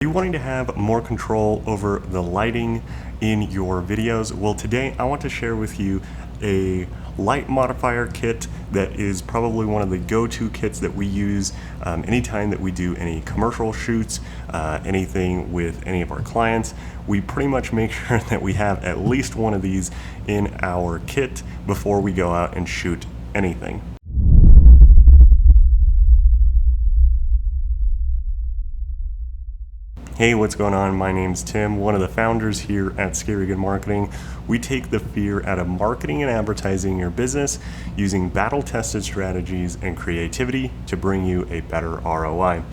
You wanting to have more control over the lighting in your videos? Well, today I want to share with you a light modifier kit that is probably one of the go-to kits that we use anytime that we do any commercial shoots, anything with any of our clients. We pretty much make sure that we have at least one of these in our kit before we go out and shoot anything. Hey, what's going on? My name's Tim, one of the founders here at 𝗦𝗦𝗘𝗕𝗦𝗧. We take the fear out of marketing and advertising your business using battle-tested strategies and creativity to bring you a better ROI.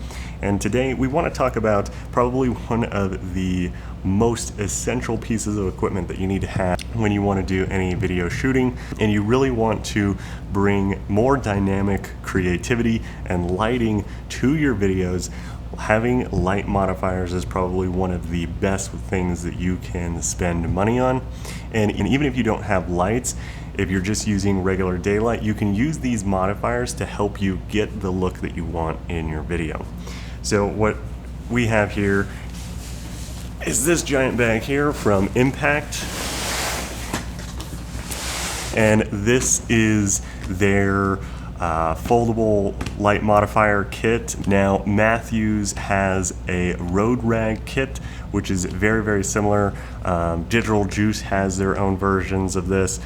And today we want to talk about probably one of the most essential pieces of equipment that you need to have when you want to do any video shooting and you really want to bring more dynamic creativity and lighting to your videos. Having light modifiers is probably one of the best things that you can spend money on. And even if you don't have lights, if you're just using regular daylight, you can use these modifiers to help you get the look that you want in your video. So what we have here is this giant bag here from Impact. And this is their foldable light modifier kit. Now Matthews has a road rag kit, which is very, very similar. Digital Juice has their own versions of this.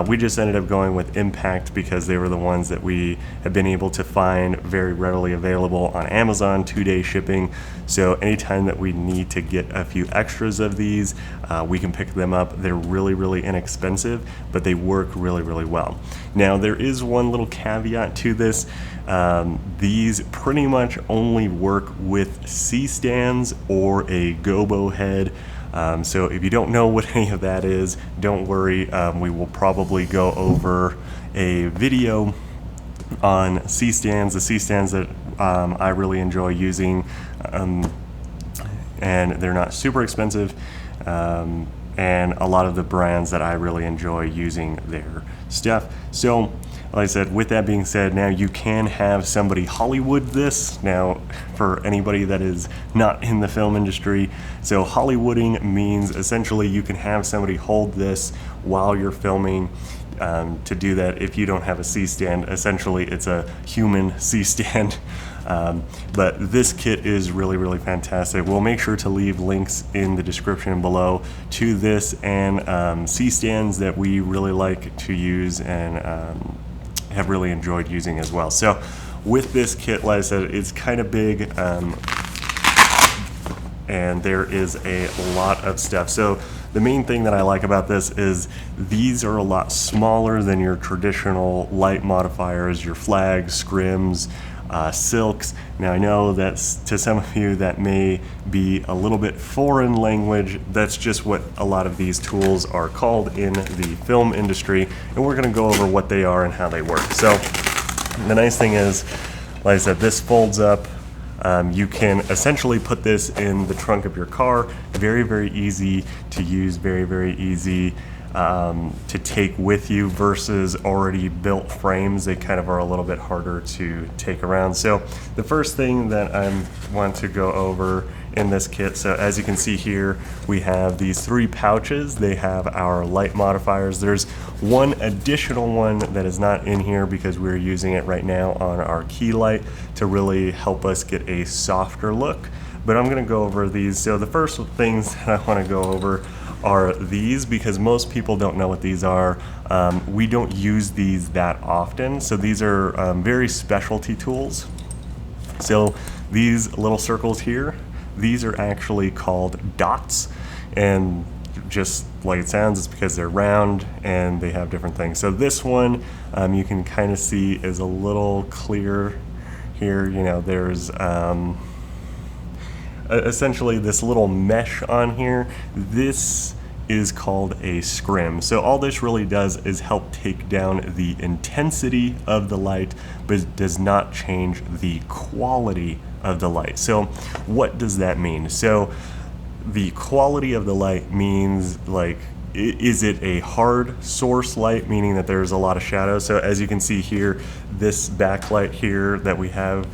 We just ended up going with Impact because they were the ones that we have been able to find very readily available on Amazon, 2-day shipping. So anytime that we need to get a few extras of these, we can pick them up. They're really, really inexpensive, but they work really, really well. Now there is one little caveat to this. These pretty much only work with C-stands or a gobo head. So if you don't know what any of that is, don't worry. We will probably go over a video on C-stands, the C-stands that I really enjoy using, and they're not super expensive, and a lot of the brands that I really enjoy using their stuff. So like I said, with that being said, now you can have somebody Hollywood this. Now, for anybody that is not in the film industry, so Hollywooding means essentially you can have somebody hold this while you're filming. To do that, if you don't have a C-stand, essentially it's a human C-stand. But this kit is really, really fantastic. We'll make sure to leave links in the description below to this and C-stands that we really like to use and have really enjoyed using as well. So with this kit, like I said, it's kind of big, and there is a lot of stuff. So the main thing that I like about this is these are a lot smaller than your traditional light modifiers, your flags, scrims, silks. Now I know that's, to some of you that may be a little bit foreign language. That's just what a lot of these tools are called in the film industry, and we're going to go over what they are and how they work. So the nice thing is, like I said, this folds up. You can essentially put this in the trunk of your car. Very, very easy to use, very, very easy to take with you versus already built frames. They kind of are a little bit harder to take around. So the first thing that I want to go over in this kit, so as you can see here, we have these 3 pouches. They have our light modifiers. There's one additional one that is not in here because we're using it right now on our key light to really help us get a softer look. But I'm going to go over these. So the first things that I want to go over are these, because most people don't know what these are. We don't use these that often. So these are very specialty tools. So these little circles here, these are actually called dots, and just like it sounds, it's because they're round and they have different things. So this one you can kind of see is a little clear here. You know, there's essentially this little mesh on here. This is called a scrim. So all this really does is help take down the intensity of the light, but does not change the quality of the light. So what does that mean? So the quality of the light means, like, is it a hard source light, meaning that there's a lot of shadow? So as you can see here, this backlight here that we have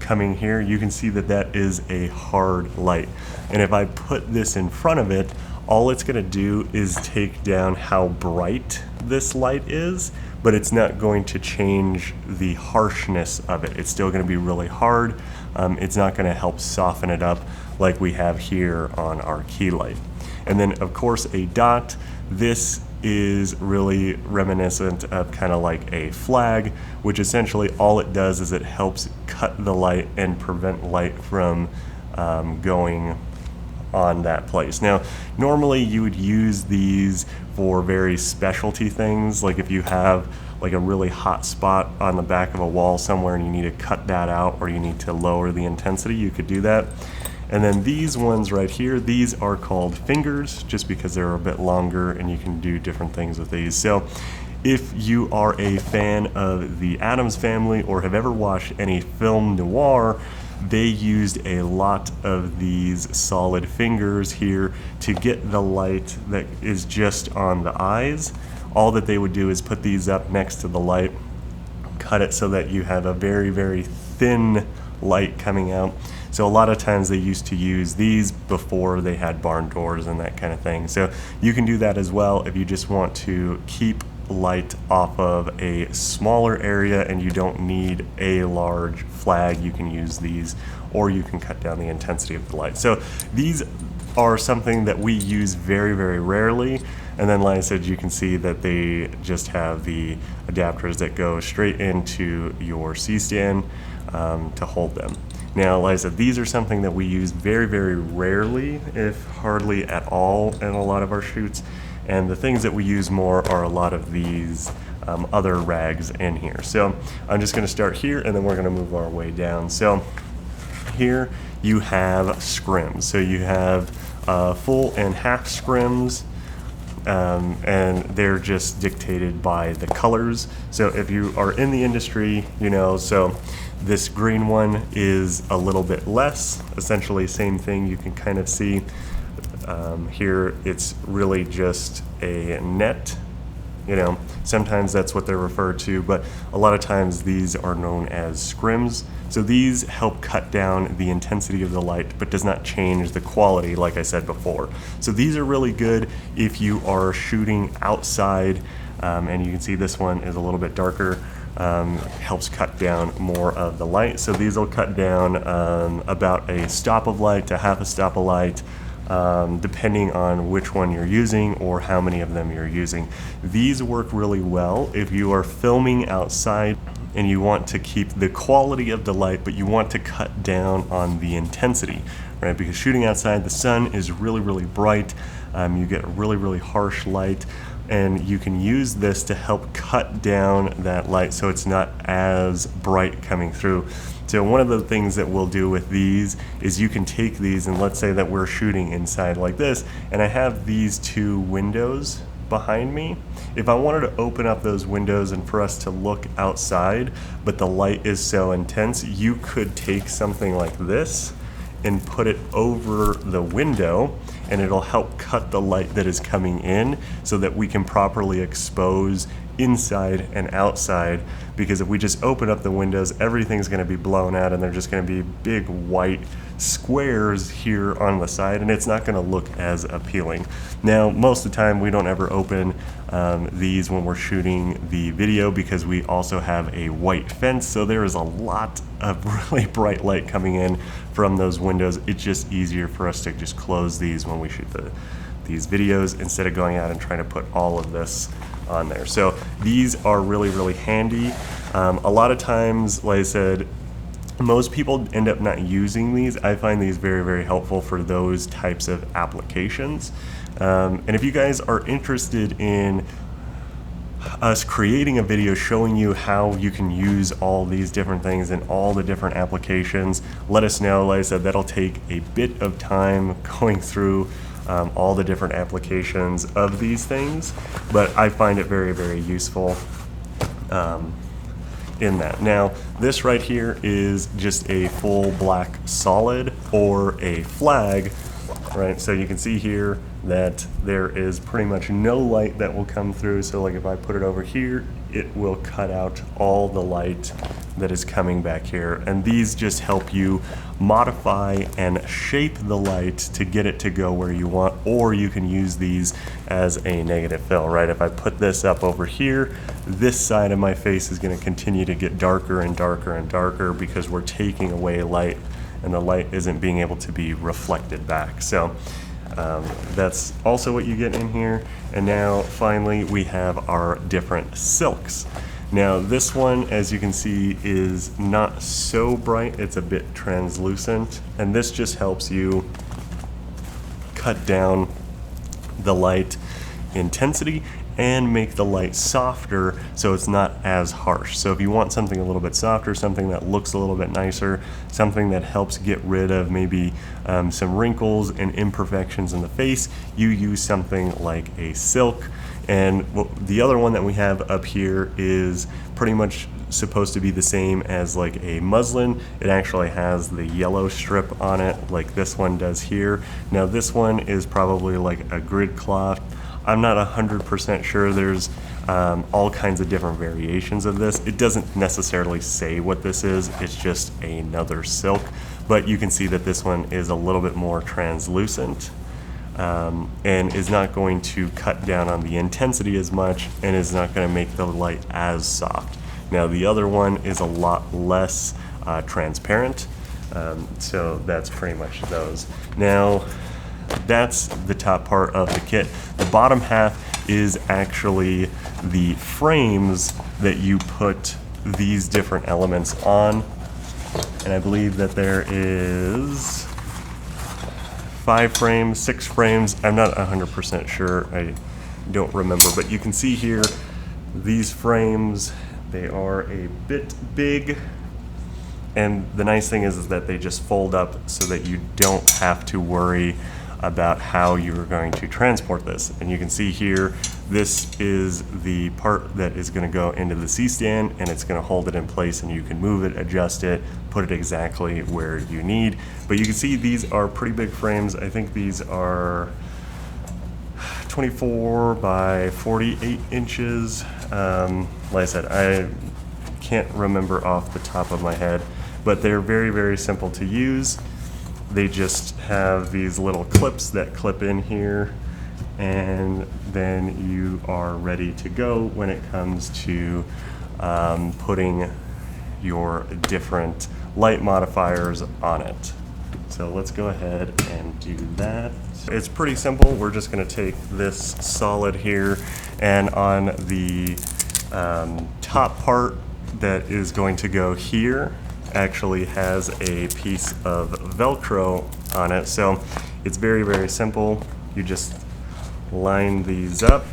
coming here, you can see that that is a hard light. And if I put this in front of it, all it's going to do is take down how bright this light is, but it's not going to change the harshness of it. It's still going to be really hard. It's not going to help soften it up like we have here on our key light. And then of course a dot, this is really reminiscent of kind of like a flag, which essentially all it does is it helps cut the light and prevent light from going on that place. Now, normally you would use these for very specialty things, like if you have like a really hot spot on the back of a wall somewhere and you need to cut that out, or you need to lower the intensity, you could do that. And then these ones right here, these are called fingers, just because they're a bit longer and you can do different things with these. So if you are a fan of the Addams Family or have ever watched any film noir, they used a lot of these solid fingers here to get the light that is just on the eyes. All that they would do is put these up next to the light, cut it so that you have a very, very thin light coming out. So a lot of times they used to use these before they had barn doors and that kind of thing. So you can do that as well if you just want to keep light off of a smaller area and you don't need a large flag. You can use these, or you can cut down the intensity of the light. So these are something that we use very, very rarely. And then like I said, you can see that they just have the adapters that go straight into your C-stand to hold them. Now, like I said, these are something that we use very, very rarely, if hardly at all, in a lot of our shoots. And the things that we use more are a lot of these other rags in here. So I'm just going to start here, and then we're going to move our way down. So here you have scrims. So you have full and half scrims, and they're just dictated by the colors. So if you are in the industry, you know, so this green one is a little bit less, essentially same thing. You can kind of see here it's really just a net, you know, sometimes that's what they're referred to, but a lot of times these are known as scrims. So these help cut down the intensity of the light, but does not change the quality, like I said before. So these are really good if you are shooting outside, and you can see this one is a little bit darker, helps cut down more of the light. So these will cut down about a stop of light to half a stop of light, depending on which one you're using or how many of them you're using. These work really well if you are filming outside and you want to keep the quality of the light, but you want to cut down on the intensity, right? Because shooting outside, the sun is really, really bright. You get really, really harsh light, and you can use this to help cut down that light so it's not as bright coming through. So one of the things that we'll do with these is you can take these, and let's say that we're shooting inside like this, and I have these two windows behind me. If I wanted to open up those windows and for us to look outside, but the light is so intense, you could take something like this and put it over the window, and it'll help cut the light that is coming in so that we can properly expose inside and outside. Because if we just open up the windows, everything's going to be blown out and they're just going to be big white squares here on the side, and it's not going to look as appealing. Now, most of the time we don't ever open these when we're shooting the video, because we also have a white fence, so there is a lot of really bright light coming in from those windows. It's just easier for us to just close these when we shoot these videos instead of going out and trying to put all of this on there. So these are really, really handy. A lot of times, like I said, most people end up not using these. I find these very, very helpful for those types of applications. And if you guys are interested in us creating a video showing you how you can use all these different things and all the different applications, let us know. Like I said, that'll take a bit of time going through all the different applications of these things, but I find it very, very useful in that. Now, this right here is just a full black solid or a flag, right? So you can see here that there is pretty much no light that will come through. So like if I put it over here, it will cut out all the light that is coming back here, and these just help you modify and shape the light to get it to go where you want, or you can use these as a negative fill, right? If I put this up over here, this side of my face is going to continue to get darker and darker and darker because we're taking away light and the light isn't being able to be reflected back. So that's also what you get in here. And now finally we have our different silks. Now this one, as you can see, is not so bright. It's a bit translucent, and this just helps you cut down the light intensity and make the light softer so it's not as harsh. So if you want something a little bit softer, something that looks a little bit nicer, something that helps get rid of maybe some wrinkles and imperfections in the face, you use something like a silk. And the other one that we have up here is pretty much supposed to be the same as like a muslin. It actually has the yellow strip on it like this one does here. Now this one is probably like a grid cloth. I'm not 100% sure. There's all kinds of different variations of this. It doesn't necessarily say what this is. It's just another silk, but you can see that this one is a little bit more translucent. And is not going to cut down on the intensity as much and is not going to make the light as soft. Now the other one is a lot less transparent, so that's pretty much those. Now that's the top part of the kit. The bottom half is actually the frames that you put these different elements on, and I believe that there is 5 frames, 6 frames. I'm not 100% sure. I don't remember, but you can see here these frames, they are a bit big, and the nice thing is that they just fold up so that you don't have to worry about how you're going to transport this. And you can see here, this is the part that is going to go into the C-stand, and it's going to hold it in place, and you can move it, adjust it, put it exactly where you need. But you can see these are pretty big frames. I think these are 24 by 48 inches. Like I said, I can't remember off the top of my head, but they're very, very simple to use. They just have these little clips that clip in here, and then you are ready to go when it comes to putting your different light modifiers on it. So let's go ahead and do that. It's pretty simple. We're just going to take this solid here, and on the top part that is going to go here actually has a piece of Velcro on it. So it's very, very simple. You just line these up,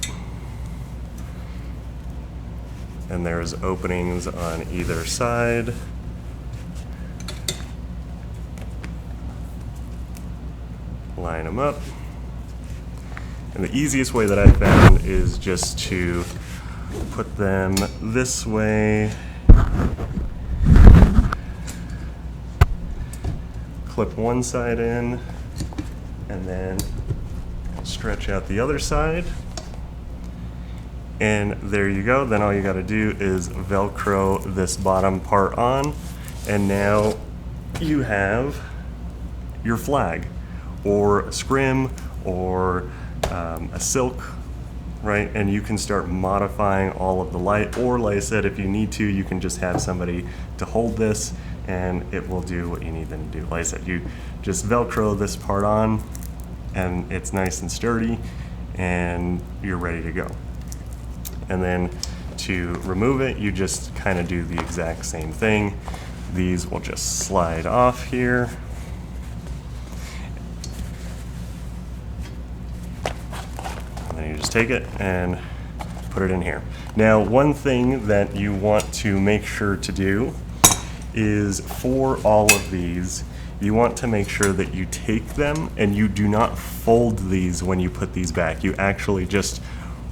and there's openings on either side. Line them up. And the easiest way that I found is just to put them this way, clip one side in, and then stretch out the other side. And there you go. Then all you got to do is Velcro this bottom part on, and now you have your flag, or a scrim, or a silk, right? And you can start modifying all of the light, or like I said, if you need to, you can just have somebody to hold this and it will do what you need them to do. Like I said, you just Velcro this part on and it's nice and sturdy and you're ready to go. And then to remove it, you just kind of do the exact same thing. These will just slide off here. And then you just take it and put it in here. Now, one thing that you want to make sure to do is for all of these, you want to make sure that you take them and you do not fold these when you put these back. You actually just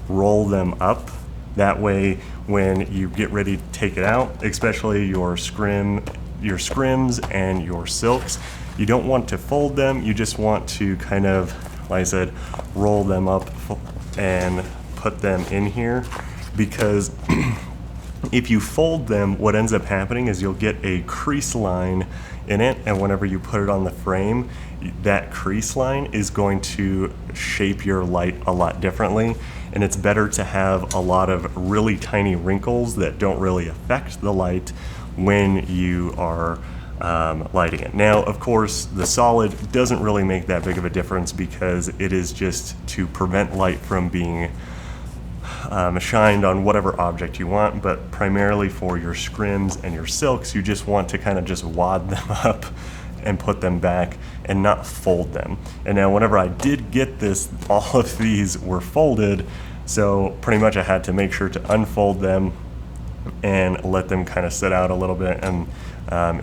roll them up. That way, when you get ready to take it out, especially your scrims and your silks, you don't want to fold them. You just want to kind of, like I said, roll them up and put them in here, because If you fold them, what ends up happening is you'll get a crease line in it, and whenever you put it on the frame, that crease line is going to shape your light a lot differently, and it's better to have a lot of really tiny wrinkles that don't really affect the light when you are lighting it. Now, of course, the solid doesn't really make that big of a difference because it is just to prevent light from being shined on whatever object you want, but primarily for your scrims and your silks, you just want to kind of just wad them up and put them back and not fold them. And now whenever I did get this, all of these were folded, so pretty much I had to make sure to unfold them and let them kind of sit out a little bit. And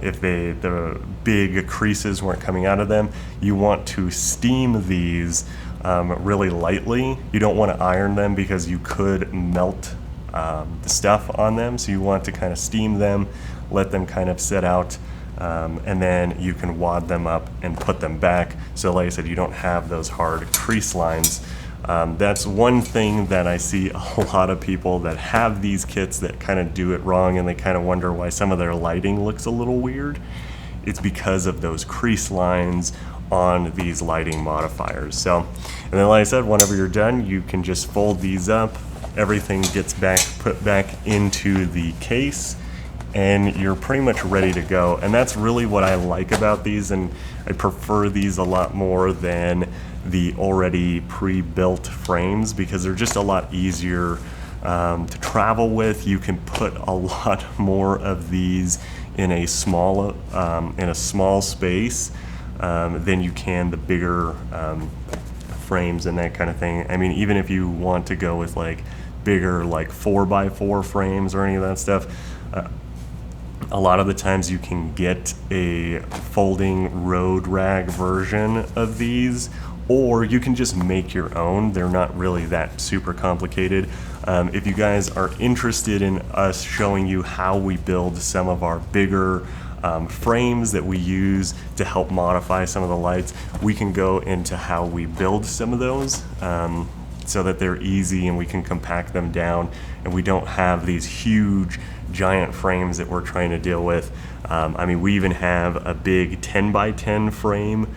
if the big creases weren't coming out of them, you want to steam these really lightly. You don't want to iron them because you could melt the stuff on them, so you want to kind of steam them, let them kind of sit out, and then you can wad them up and put them back. So like I said, you don't have those hard crease lines. That's one thing that I see a lot of people that have these kits that kind of do it wrong, and they kind of wonder why some of their lighting looks a little weird. It's because of those crease lines on these lighting modifiers. So, and then like I said, whenever you're done, you can just fold these up. Everything gets put back into the case, and you're pretty much ready to go. And that's really what I like about these, and I prefer these a lot more than the already pre-built frames because they're just a lot easier to travel with. You can put a lot more of these in a small space than you can the bigger frames and that kind of thing. I mean, even if you want to go with like bigger like 4x4 frames or any of that stuff, a lot of the times you can get a folding road rag version of these, or you can just make your own. They're not really that super complicated. If you guys are interested in us showing you how we build some of our bigger frames that we use to help modify some of the lights, we can go into how we build some of those so that they're easy and we can compact them down and we don't have these huge giant frames that we're trying to deal with. I mean, we even have a big 10x10 frame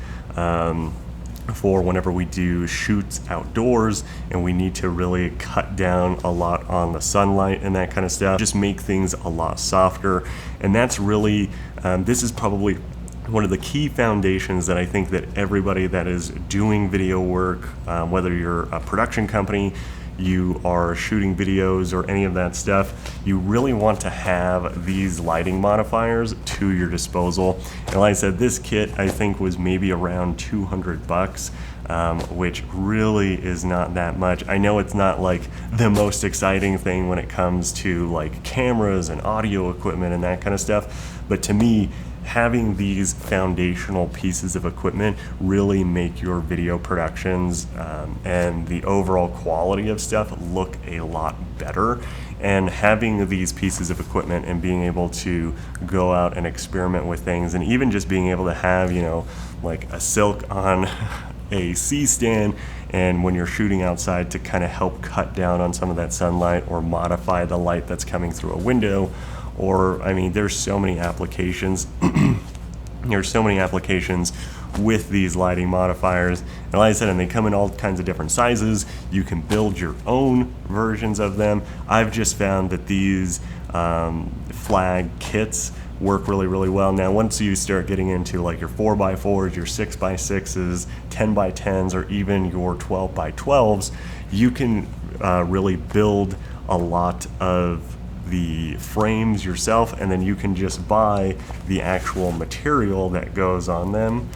for whenever we do shoots outdoors and we need to really cut down a lot on the sunlight and that kind of stuff, just make things a lot softer. And that's really, this is probably one of the key foundations that I think that everybody that is doing video work, whether you're a production company, you are shooting videos or any of that stuff, you really want to have these lighting modifiers to your disposal. And like I said, this kit I think was maybe around $200, which really is not that much. I know it's not like the most exciting thing when it comes to like cameras and audio equipment and that kind of stuff, but to me, having these foundational pieces of equipment really make your video productions and the overall quality of stuff look a lot better. And having these pieces of equipment and being able to go out and experiment with things, and even just being able to have, you know, like a silk on a C-stand, and when you're shooting outside to kind of help cut down on some of that sunlight or modify the light that's coming through a window. Or, I mean, there's so many applications. There's so many applications with these lighting modifiers. And like I said, and they come in all kinds of different sizes. You can build your own versions of them. I've just found that these flag kits work really, really well. Now, once you start getting into like your 4x4s, your 6x6s, 10x10s, or even your 12x12s, you can really build a lot of the frames yourself, and then you can just buy the actual material that goes on them,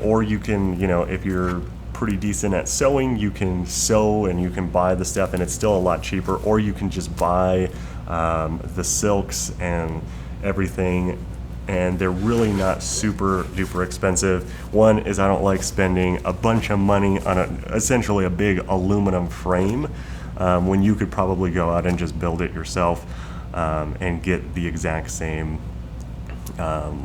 or you can, you know, if you're pretty decent at sewing, you can sew and you can buy the stuff and it's still a lot cheaper, or you can just buy the silks and everything, and they're really not super duper expensive. One is I don't like spending a bunch of money on essentially a big aluminum frame when you could probably go out and just build it yourself and get the exact same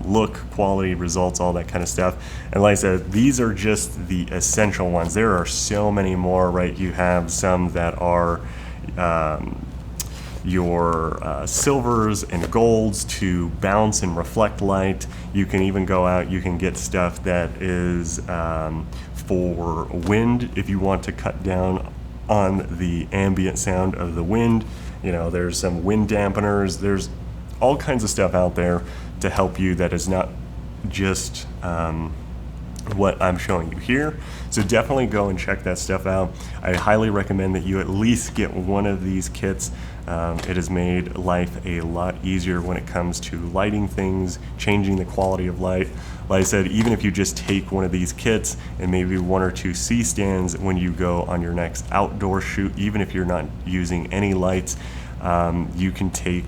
look, quality, results, all that kind of stuff. And like I said, these are just the essential ones. There are so many more, right? You have some that are your silvers and golds to bounce and reflect light. You can even go out, you can get stuff that is for wind if you want to cut down on the ambient sound of the wind. You know, there's some wind dampeners, there's all kinds of stuff out there to help you that is not just what I'm showing you here. So definitely go and check that stuff out. I highly recommend that you at least get one of these kits. It has made life a lot easier when it comes to lighting things, changing the quality of light. Like I said, even if you just take one of these kits and maybe one or two C-stands when you go on your next outdoor shoot, even if you're not using any lights, you can take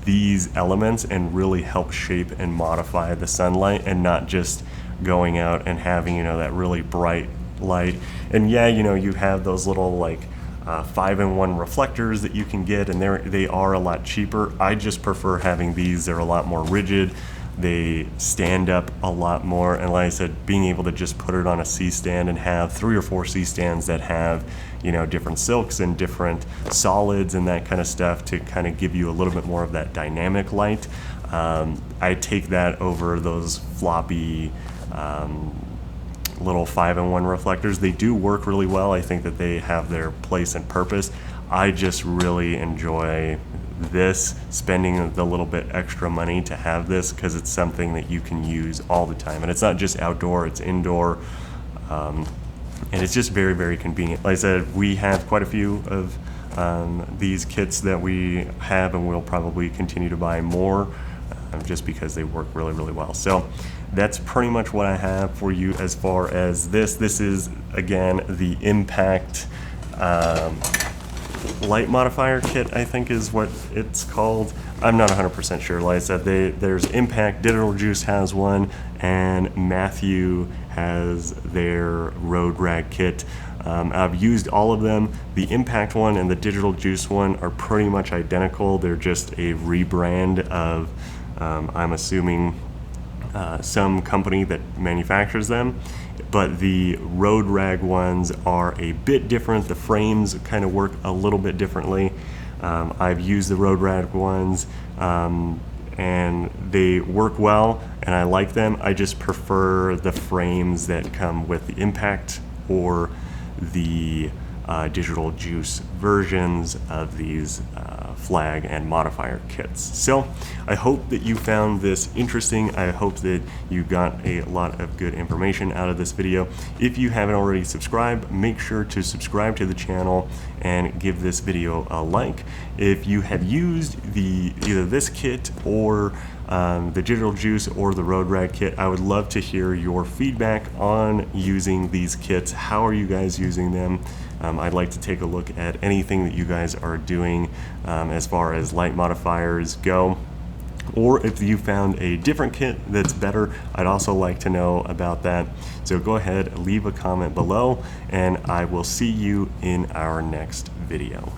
these elements and really help shape and modify the sunlight, and not just going out and having, you know, that really bright light. And yeah, you know, you have those little like 5-in-1 reflectors that you can get, and they are a lot cheaper. I just prefer having these. They're a lot more rigid, they stand up a lot more, and like I said, being able to just put it on a C-stand and have 3 or 4 C-stands that have, you know, different silks and different solids and that kind of stuff to kind of give you a little bit more of that dynamic light. I take that over those floppy little 5-in-1 reflectors. They do work really well. I think that they have their place and purpose. I just really enjoy this, spending the little bit extra money to have this, because it's something that you can use all the time, and it's not just outdoor, it's indoor, and it's just very, very convenient. Like I said, we have quite a few of these kits that we have, and we'll probably continue to buy more just because they work really, really well. So that's pretty much what I have for you as far as this. This is, again, the Impact light modifier kit, I think is what it's called. I'm not 100% sure. Like I said, there's Impact, Digital Juice has one, and Matthew has their Road Rag kit. I've used all of them. The Impact one and the Digital Juice one are pretty much identical. They're just a rebrand of, I'm assuming, some company that manufactures them. But the Road Rag ones are a bit different. The frames kind of work a little bit differently. I've used the Road Rag ones, and they work well, and I like them. I just prefer the frames that come with the Impact or the Digital Juice versions of these flag and modifier kits. So I hope that you found this interesting. I hope that you got a lot of good information out of this video. If you haven't already subscribed, make sure to subscribe to the channel and give this video a like. If you have used either this kit or the Digital Juice or the Road Rag kit, I would love to hear your feedback on using these kits. How are you guys using them? I'd like to take a look at anything that you guys are doing as far as light modifiers go. Or if you found a different kit that's better, I'd also like to know about that. So go ahead, leave a comment below, and I will see you in our next video.